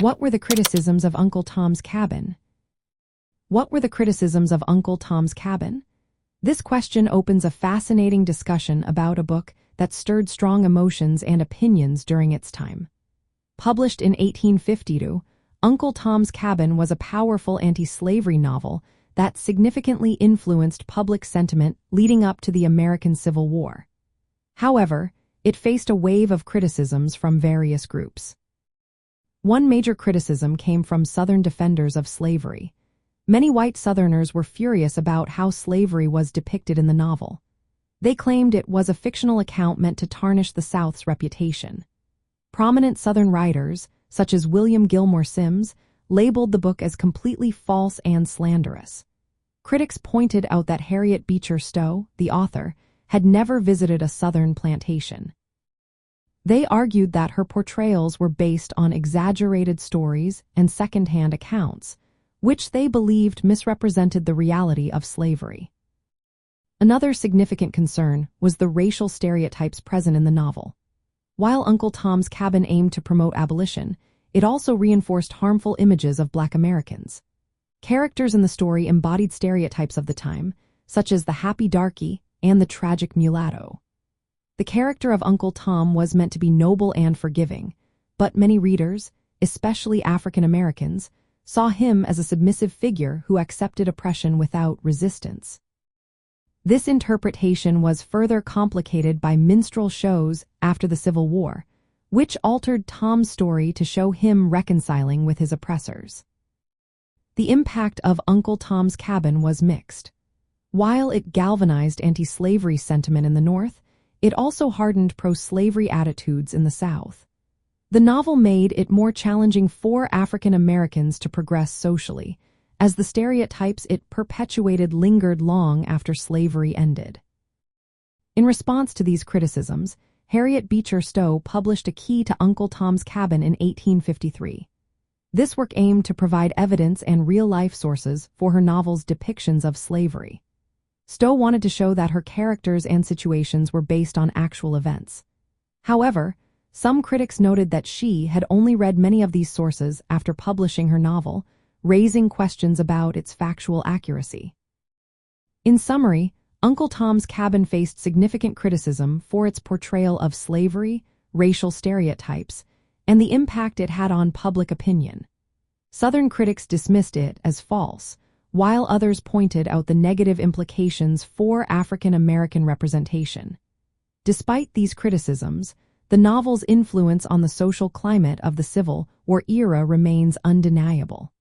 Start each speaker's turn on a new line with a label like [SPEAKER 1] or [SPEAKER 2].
[SPEAKER 1] What were the criticisms of Uncle Tom's Cabin? What were the criticisms of Uncle Tom's Cabin? This question opens a fascinating discussion about a book that stirred strong emotions and opinions during its time. Published in 1852, Uncle Tom's Cabin was a powerful anti-slavery novel that significantly influenced public sentiment leading up to the American Civil War. However, it faced a wave of criticisms from various groups. One major criticism came from Southern defenders of slavery. Many white Southerners were furious about how slavery was depicted in the novel. They claimed it was a fictional account meant to tarnish the South's reputation. Prominent Southern writers, such as William Gilmore Simms, labeled the book as completely false and slanderous. Critics pointed out that Harriet Beecher Stowe, the author, had never visited a Southern plantation. They argued that her portrayals were based on exaggerated stories and second-hand accounts, which they believed misrepresented the reality of slavery. Another significant concern was the racial stereotypes present in the novel. While Uncle Tom's Cabin aimed to promote abolition, it also reinforced harmful images of Black Americans. Characters in the story embodied stereotypes of the time, such as the happy darky and the tragic mulatto. The character of Uncle Tom was meant to be noble and forgiving, but many readers, especially African Americans, saw him as a submissive figure who accepted oppression without resistance. This interpretation was further complicated by minstrel shows after the Civil War, which altered Tom's story to show him reconciling with his oppressors. The impact of Uncle Tom's Cabin was mixed. While it galvanized anti-slavery sentiment in the North, it also hardened pro-slavery attitudes in the South. The novel made it more challenging for African Americans to progress socially, as the stereotypes it perpetuated lingered long after slavery ended. In response to these criticisms, Harriet Beecher Stowe published A Key to Uncle Tom's Cabin in 1853. This work aimed to provide evidence and real-life sources for her novel's depictions of slavery. Stowe wanted to show that her characters and situations were based on actual events. However, some critics noted that she had only read many of these sources after publishing her novel, raising questions about its factual accuracy. In summary, Uncle Tom's Cabin faced significant criticism for its portrayal of slavery, racial stereotypes, and the impact it had on public opinion. Southern critics dismissed it as false, while others pointed out the negative implications for African American representation. Despite these criticisms, the novel's influence on the social climate of the Civil War era remains undeniable.